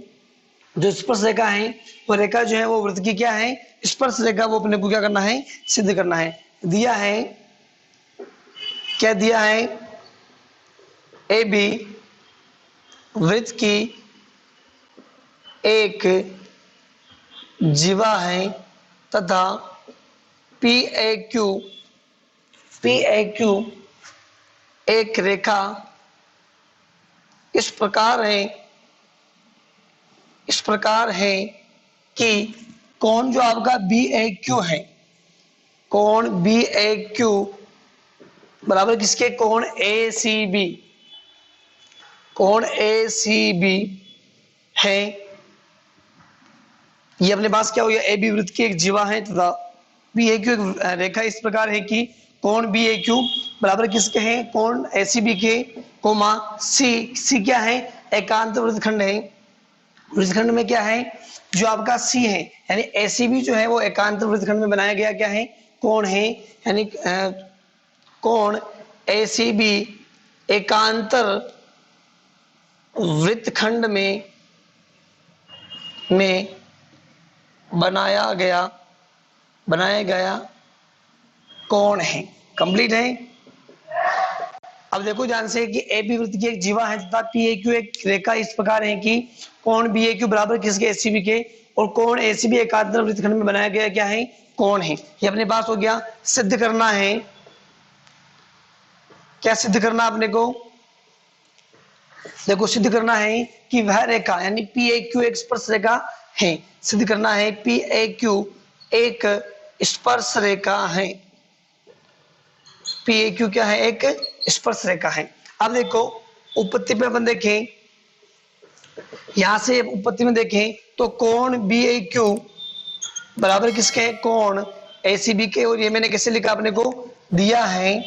जो स्पर्श रेखा है वो रेखा जो है वो वृत्त की क्या है, स्पर्श रेखा, वो अपने को क्या करना है, सिद्ध करना है। दिया है, क्या दिया है, ए बी वृत्त की एक जीवा है तथा पी ए क्यू एक रेखा इस प्रकार है कि कोण जो आपका बी ए क्यू है, कोण बी ए क्यू बराबर किसके, कोण ए सी बी, कोण ए सी बी है। ये अपने पास क्या हो गया, ए बी वृत्त की एक जीवा है तथा बी ए क्यू एक रेखा इस प्रकार है कि कोण बी ए क्यू बराबर किसके हैं, कोण ए सी बी के, कोमा सी क्या है, एकांत वृत्तखंड है। वृत्तखंड में क्या है, जो आपका सी है यानी ए सी बी जो है वो एकांत वृत्तखंड में बनाया गया क्या है, कोण है, यानी कोण ए सी बी एकांतर वृत्तखंड में बनाया गया कोण है। कंप्लीट है। अब देखो ध्यान से कि ए बी वृत्त की एक जीवा है तथा पी ए क्यू एक रेखा इस प्रकार है कि कोण बी ए क्यू बराबर किसके, ए सी बी के, और कोण ए सी बी एकांतर वृत्तखंड में बनाया गया क्या है, कोण है। ये अपने पास हो गया। सिद्ध करना है, क्या सिद्ध करना अपने को, देखो सिद्ध करना है कि वह रेखा यानी पी ए क्यू एक स्पर्श रेखा है। सिद्ध करना है पी ए क्यू एक स्पर्श रेखा है। पी ए क्यू क्या है, एक स्पर्श रेखा है। अब देखो उत्पत्ति पे अपन देखें, यहां से उत्पत्ति में देखें तो कोण बी ए क्यू बराबर किसके है, कोण ए सी बी के, और ये मैंने कैसे लिखा अपने को दिया है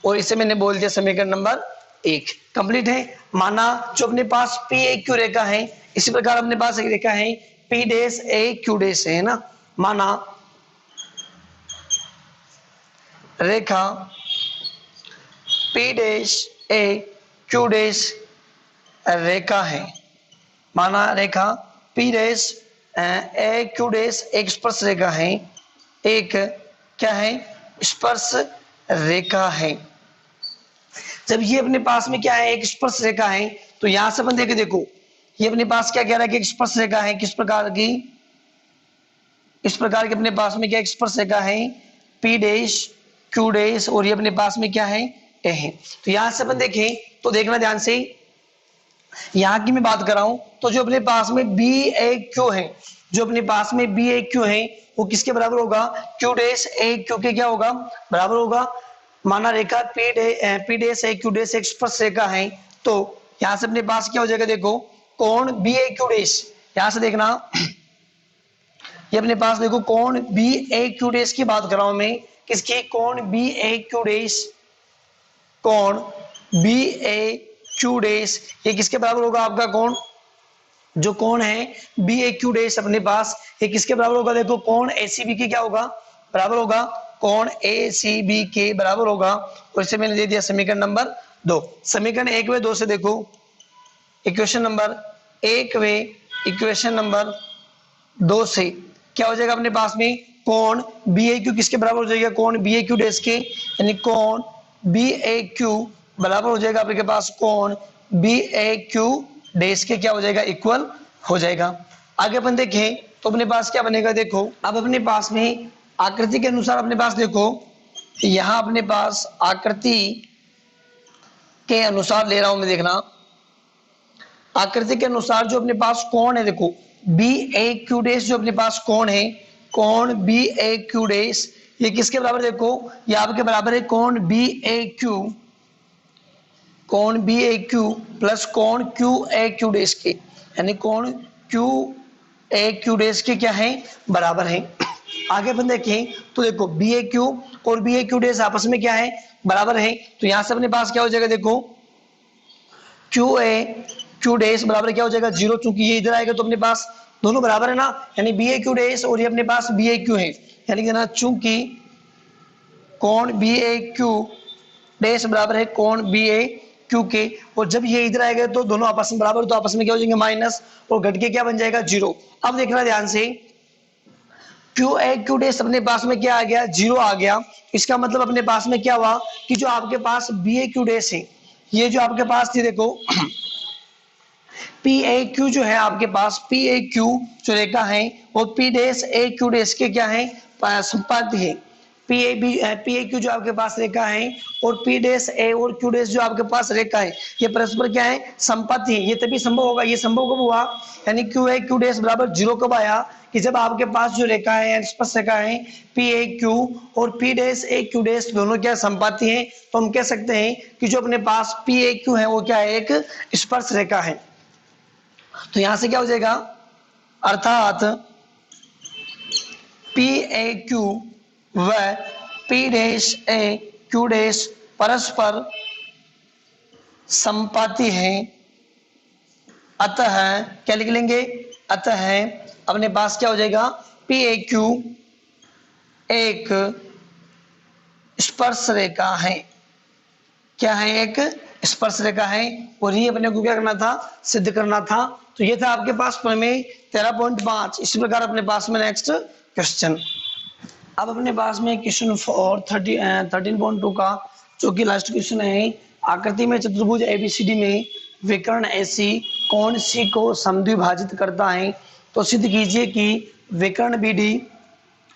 और इसे मैंने बोल दिया समीकरण नंबर 1। कंप्लीट है। माना जो अपने पास पी ए क्यू रेखा है, इसी प्रकार अपने पास एक रेखा है पी डैश ए क्यू डैश है ना। माना रेखा पी डैश ए क्यू डैश रेखा है, माना रेखा पी डैश ए क्यू डैश एक स्पर्श रेखा है, एक क्या है, स्पर्श रेखा है। जब ये अपने पास में क्या है, एक स्पर्श रेखा है, तो यहां से अपन देखे, देखो ये अपने पास क्या कह रहा है कि एक स्पर्श रेखा है, किस प्रकार की, इस प्रकार के अपने पास में क्या एक स्पर्श रेखा है पी डैश क्यू डैश, और ये अपने पास में क्या है, ए है। तो यहां से अपन देखें तो देखना ध्यान से, यहां की मैं बात कर रहा हूं तो जो अपने पास में बी ए क्यू है, जो अपने पास में बी ए क्यू है वो किसके बराबर होगा, क्यू डैश ए क्यू के क्या होगा, बराबर होगा। माना रेखा पी डैश ए क्यू डैश एक स्पर्श रेखा है, तो यहां से अपने पास क्या हो जाएगा, देखो कोण बी ए क्यू डैश, यहां से देखना ये अपने पास देखो कोण बी ए क्यू डैश की बात कर रहा हूं मैं, किसकी, कोण बी ए क्यू डैश, कोण बी ए क्यू डैश ये किसके बराबर होगा, आपका कोण जो कोण है बी ए क्यू डैश अपने पास ये किसके बराबर होगा, देखो कोण ए सी बी के क्या होगा, बराबर होगा, कोण ए सी बी के बराबर होगा। और इसे मैंने दे दिया समीकरण नंबर 2। समीकरण 1 व 2 से देखो, इक्वेशन नंबर 1 व इक्वेशन नंबर 2 से क्या हो जाएगा अपने पास में, कोण बी ए क्यू किसके बराबर हो जाएगा, कोण बी ए क्यू डैश के, यानी कोण बी ए क्यू बराबर हो जाएगा आपके पास कोण बी ए क्यू डैश के क्या हो जाएगा, इक्वल हो जाएगा। आगे अपन देखें तो अपने पास क्या बनेगा, देखो अब अपने पास में आकृति के अनुसार अपने पास देखो, यहां अपने पास आकृति के अनुसार ले रहा हूं मैं, देखना आकृति के अनुसार जो अपने पास कोण है, देखो बी ए क्यू डैश जो अपने पास कोण है, कोण बी ए क्यू डैश ये किसके बराबर, देखो ये आपके बराबर है कोण बी ए क्यू, कोण बी ए क्यू प्लस कोण क्यू ए क्यू डैश के, यानी कोण क्यू ए क्यू डैश के क्या है, बराबर है। आगे अपन देखें तो देखो बी ए क्यू और बी ए क्यू डैश आपस में क्या है, बराबर है। तो यहां से अपने पास क्या हो जाएगा, देखो क्यू ए क्यू डैश बराबर क्या हो जाएगा 0, चूंकि ये इधर आएगा तो अपने पास दोनों बराबर है ना, यानी बी ए क्यू डैश और ये अपने पास बी ए क्यू है, यानी कि ना चूंकि कोण बी ए क्यू डैश बराबर है कोण बी ए क्यू के, और जब ये इधर आएगा तो दोनों आपस में बराबर, तो आपस में क्या हो जाएंगे माइनस, और घट के क्या बन जाएगा 0। अब देखना ध्यान से, क्यू ए क्यू डैश अपने पास में क्या आ गया 0 आ गया, इसका मतलब अपने पास में क्या हुआ कि जो आपके पास बी ए क्यू डैश है, ये जो आपके पास थी देखो पी ए क्यू जो है आपके पास पी ए क्यू जो रेखा है वो पी डैश ए क्यू डैश के क्या है संपाती है, पी ए क्यू जो आपके पास रेखा है और पी डैश ए और क्यू डैश जो आपके पास रेखा है ये परस्पर क्या है संपाती है। ये तभी संभव होगा, ये संभव कब हुआ, यानी क्यू ए क्यू डैश बराबर 0 कब आया कि जब आपके पास जो रेखा है स्पर्श रेखा है पी ए क्यू और पी डैश ए क्यू डैश दोनों क्या संपाती हैं, तो हम कह सकते हैं कि जो अपने पास पी ए क्यू है वो क्या है एक स्पर्श रेखा है। तो यहां से क्या हो जाएगा, अर्थात पी ए क्यू व पी डैश ए क्यू डैश परस्पर संपाती हैं, अतः क्या लिख लेंगे, अतः अपने पास क्या हो जाएगा पी ए क्यू एक स्पर्श रेखा है, क्या है एक स्पर्श रेखा है, और ये अपने को क्या करना था सिद्ध करना था। तो ये था आपके पास प्रमेय 13.5। इसी प्रकार अपने पास में नेक्स्ट क्वेश्चन, अब अपने पास में क्वेश्चन 13.2 का जो कि लास्ट क्वेश्चन है, आकृति में चतुर्भुज एबीसीडी में विकर्ण ऐसी कौन सी को समद्विभाजित करता है, तो सिद्ध कीजिए कि विकर्ण बीडी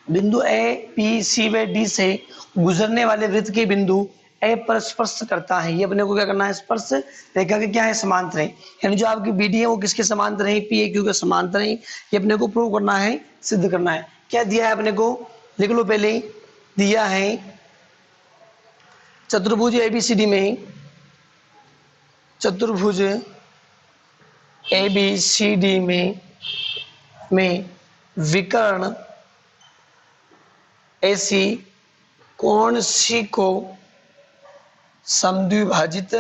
बिंदु ए बी सी व डी से गुजरने वाले वृत्त के बिंदु ए पर स्पर्श करता है। ये अपने को क्या करना है स्पर्श रेखा के क्या है समांतर है, यानी जो आपकी बीडी है वो किसके समांतर है पी ए क्यू के समांतर है, ये अपने को प्रूव करना है सिद्ध करना है। क्या दिया है अपने को लिख लो, पहले दिया है चतुर्भुज एबीसीडी में, चतुर्भुज एबीसीडी में विकर्ण ऐसी कौन सी को समद्विभाजित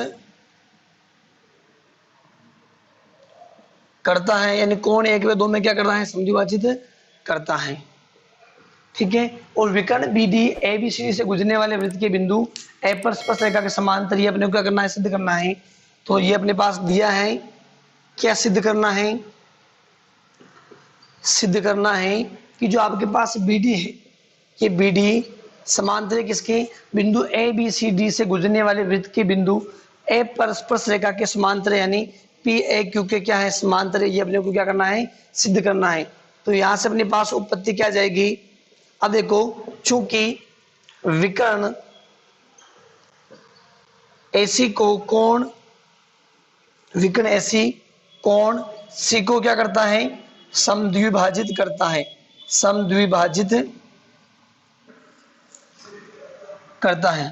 करता है, यानी कौन एक व दो में क्या कर रहा है समद्विभाजित करता है, ठीक है। और विकर्ण बीडी ए बी सी से गुजरने वाले वृत्त के बिंदु ए पर स्पर्श रेखा के समांतर, ये अपने को क्या करना है सिद्ध करना है। तो ये अपने पास दिया है, क्या सिद्ध करना है, सिद्ध करना है कि जो आपके पास बीडी है ये बीडी समांतर है किसके बिंदु ए बी सी डी से गुजरने वाले वृत्त के बिंदु ए पर स्पर्श रेखा के समांतर, यानी पी ए क्यू के क्या है समांतर है, ये अपने को क्या करना है सिद्ध करना है। तो यहां से अपने पास उत्पत्ति क्या जाएगी, अब देखो चूंकि विकर्ण ऐसी को कोण विकर्ण ऐसी कोण सी को क्या करता है समद्विभाजित करता है, समद्विभाजित करता है,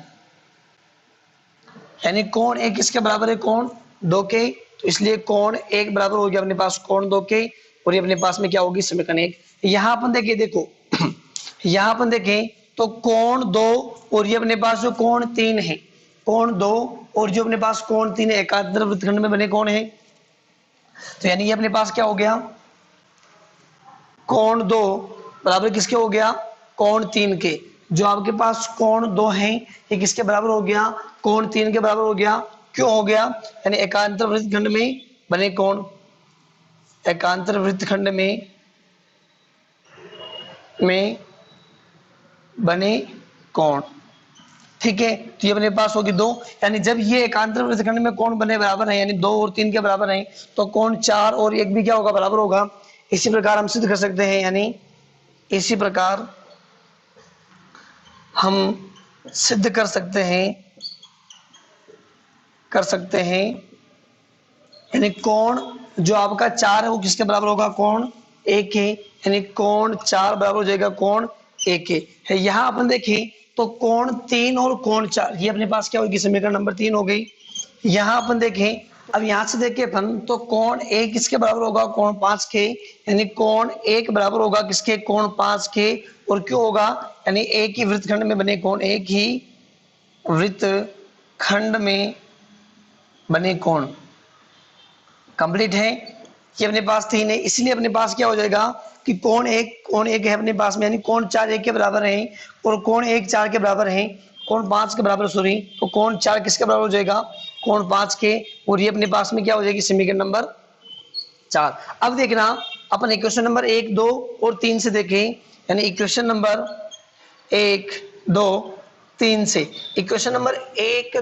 यानी कोण एक किसके बराबर है कोण 2 के, तो इसलिए कोण 1 बराबर हो गया अपने पास कोण 2 के, और ये अपने पास में क्या होगी समीकरण 1। यहां अपन देखिए देखो यहां अपन देखें तो कोण 2 और ये अपने पास जो कोण 3 है, कोण 2 और जो अपने पास कोण 3 है एकांतर वृत्तखंड में बने कोण है, तो यानी ये अपने पास क्या हो गया कोण 2 बराबर किसके हो गया कोण 3 के। जो आपके पास कोण 2 है ये किसके बराबर हो गया कोण 3 के बराबर हो गया, क्यों हो गया, यानी एकांतर वृत्तखंड में बने कोण, एकांतर वृत्तखंड में बने कोण, ठीक है। तो ये अपने पास होगी 2, यानी जब ये एकांतर वृत्तखंड में कोण बने बराबर है यानी 2 और 3 के बराबर है, तो कोण 4 और 1 भी क्या होगा बराबर होगा। इसी प्रकार हम सिद्ध कर सकते हैं, यानी इसी प्रकार हम सिद्ध कर सकते हैं यानी कोण जो आपका 4 है वो किसके बराबर होगा कोण 1 है, यानी कोण 4 बराबर हो जाएगा कोण 1 है। यहाँ अपन देखें तो कोण 3 और कोण 4 ये अपने पास क्या होगी समीकरण नंबर 3 हो गई। यहाँ अपन देखें, अब यहाँ से देखें अपन तो कोण 1 किसके बराबर होगा कोण 5 के, यानी कोण 1 बराबर होगा किसके कोण 5 के, और क्यों होगा यानी एक ही वृत्तखंड में बने कोण, एक ही वृत्तखंड में बने कोण, कंप्लीट है। ये अपने पास 3 है, इसलिए अपने पास क्या हो जाएगा कि कोण एक है अपने पास में, यानी कोण 4 1 के बराबर है और कोण 1 4 के बराबर है, कोण 5 के बराबर सॉरी, तो कोण 4 किसके बराबर हो जाएगा, कोण 5 के, और ये अपने पास में क्या हो जाएगी समीकरण नंबर 4। अब देखना अपन इक्वेशन नंबर 1 2 और 3 से देखें, यानी इक्वेशन नंबर 1 2 3 से। इक्वेशन नंबर 1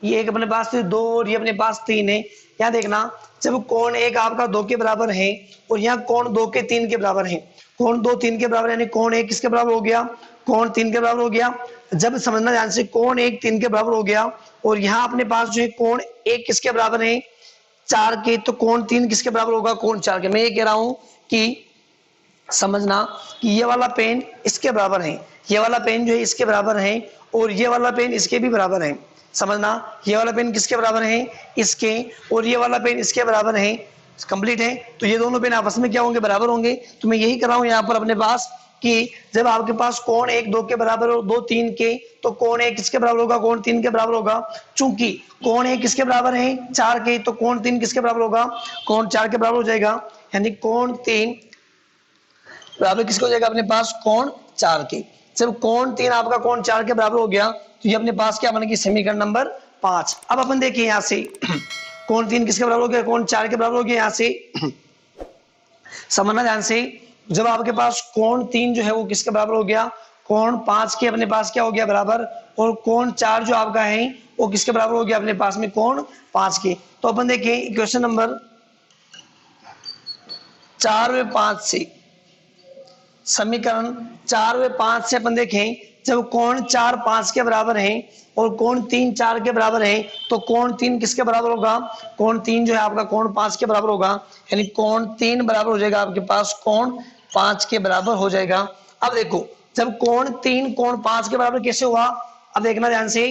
ये एक अपने पास 2 और ये अपने पास 3 है। यहाँ देखना जब कोण 1 आपका 2 के बराबर है और यहाँ कोण 2 के 3 के बराबर है, कोण 2 3 के बराबर यानी कोण 1 किसके बराबर हो गया, कोण 3 के बराबर हो गया। जब समझना ध्यान से, कोण 1 3 के बराबर हो गया और यहाँ अपने पास जो है कोण 1 किसके बराबर है 4 के, तो कोण 3 किसके बराबर होगा, कोण 4 के। मैं ये कह रहा हूं कि समझना कि ये वाला पेन इसके बराबर है, ये वाला पेन जो है इसके बराबर है और ये वाला पेन इसके भी बराबर है। समझना, ये वाला पेन किसके बराबर है, इसके, और ये वाला पेन इसके बराबर है। कंप्लीट है। तो ये दोनों पेन आपस में क्या होंगे, बराबर होंगे। तो मैं यही कर रहा हूं यहाँ पर अपने पास कि जब आपके पास कोण 1 2 के बराबर और 2 3 के, तो कोण 1 किसके बराबर होगा, कोण 3 के बराबर होगा। चूंकि कोण 1 किसके बराबर है 4 के, तो कोण 3 किसके बराबर होगा, कोण 4 के बराबर हो जाएगा। यानी कोण 3 बराबर किसको हो जाएगा अपने पास, कोण 4 के। जब कोण 3 आपका कोण 4 के बराबर हो गया तो ये अपने पास क्या बनेगी, समीकरण नंबर 5। अब अपन देखिए यहाँ से कोण 3 किसके बराबर हो गया, कोण 4 के बराबर हो गया। यहाँ से समझना ध्यान से, जब आपके पास कोण 3 जो है वो किसके बराबर हो गया, कोण 5 के अपने पास क्या हो गया बराबर, और कोण 4 जो आपका है वो किसके बराबर हो गया अपने पास में, कोण 5 के। तो अपन देखिए इक्वेशन नंबर 4 व 5 से, समीकरण 4 व 5 से अपन देखें, जब कोण 4 5 के बराबर है और कोण 3 4 के बराबर है, तो कोण 3 किसके बराबर होगा, कोण 3 जो है आपका कोण 5 के बराबर होगा। यानी कोण 3 बराबर हो जाएगा आपके पास कोण 5 के बराबर हो जाएगा। अब देखो जब कोण 3 कोण 5 के बराबर कैसे हुआ, अब देखना ध्यान से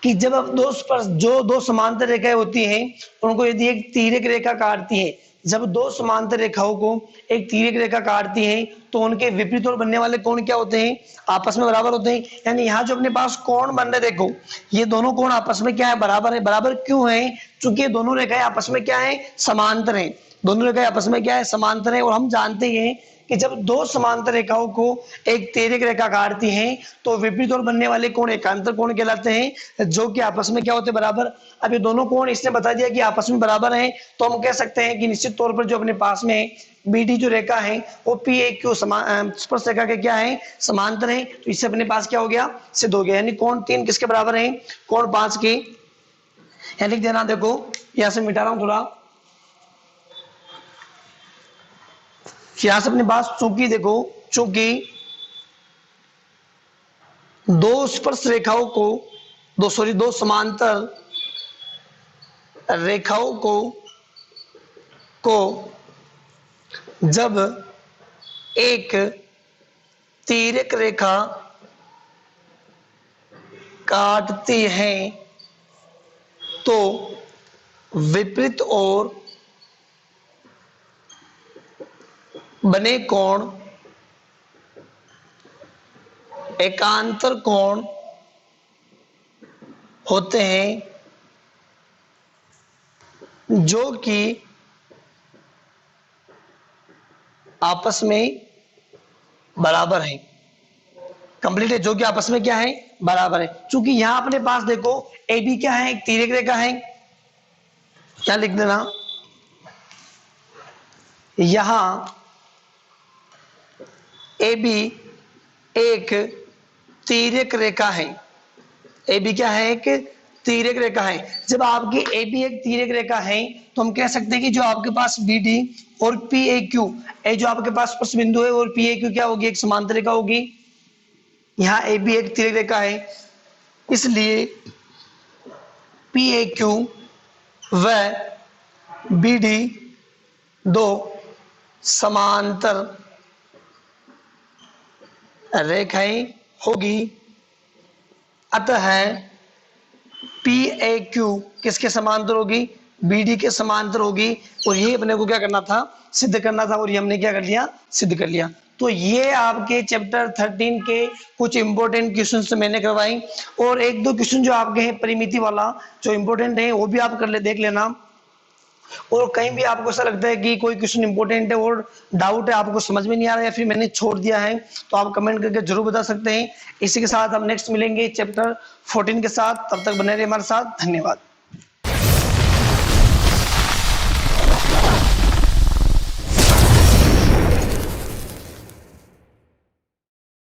कि जब जो दो समांतर रेखाएं होती हैं उनको यदि एक तिर्यक रेखा काटती है, जब दो समांतर रेखाओं को एक तिर्यक रेखा काटती है तो उनके विपरीत ओर बनने वाले कोण क्या होते हैं, आपस में बराबर होते हैं। यानी यहाँ जो अपने पास कोण बन रहे, देखो ये दोनों कोण आपस में क्या है, बराबर है। बराबर क्यों है, क्योंकि दोनों रेखाएं आपस में क्या है, समांतर है। दोनों रेखाएं आपस में क्या है, समांतर है। और हम जानते हैं कि जब दो समांतर रेखाओं को एक तिर्यक रेखा काटती हैं तो विपरीत ओर बनने वाले कोण एकांतर कोण कहलाते हैं, जो कि आपस में क्या होते हैं, बराबर। अब ये दोनों कोण इसने बता दिया कि आपस में बराबर हैं, तो हम कह सकते हैं कि निश्चित तौर पर जो अपने पास में बीडी जो रेखा है वो पी ए क्यू स्पर्श रेखा के क्या है, समांतर है। तो इससे अपने पास क्या हो गया, सिद्ध हो गया। यानी कोण 3 किसके बराबर है, कोण 5 के। यानी लिख देना, देखो यहां से मिटा रहा हूं थोड़ा, यहां से अपने पास चूंकि देखो, चूंकि दो स्पर्श रेखाओं को दो समांतर रेखाओं को जब एक तिर्यक रेखा काटती है तो विपरीत ओर बने कोण एकांतर कोण होते हैं, जो कि आपस में बराबर है। कंप्लीट है, जो कि आपस में क्या है, बराबर है। क्योंकि यहां अपने पास देखो ए बी क्या है, एक तिर्यक रेखा है। क्या लिख देना, यहां ए बी एक तिर्यक रेखा है। ए बी क्या है, एक तिर्यक रेखा है। जब आपकी ए बी एक तिर्यक रेखा है तो हम कह सकते हैं कि जो आपके पास बी डी और पी ए क्यू, ए जो आपके पास स्पर्श बिंदु है, और पी ए क्यू क्या होगी, एक समांतर रेखा होगी। यहाँ ए बी एक तिर्यक रेखा है, इसलिए पी ए क्यू व बी डी दो समांतर रेखाएं होगी। अतः पी ए क्यू किसके समांतर होगी, बी डी के समांतर होगी। और ये अपने को क्या करना था, सिद्ध करना था, और ये हमने क्या कर लिया, सिद्ध कर लिया। तो ये आपके चैप्टर 13 के कुछ इंपॉर्टेंट क्वेश्चंस मैंने करवाई, और एक दो क्वेश्चन जो आपके हैं परिमिति वाला जो इंपॉर्टेंट है वो भी आप कर ले, देख लेना। और कहीं भी आपको ऐसा लगता है कि कोई क्वेश्चन इंपॉर्टेंट है और डाउट है, आपको समझ में नहीं आ रहा है या फिर मैंने छोड़ दिया है, तो आप कमेंट करके जरूर बता सकते हैं। इसी के साथ हम नेक्स्ट मिलेंगे चैप्टर 14 के साथ। तब तक बने रहिए हमारे साथ। धन्यवाद।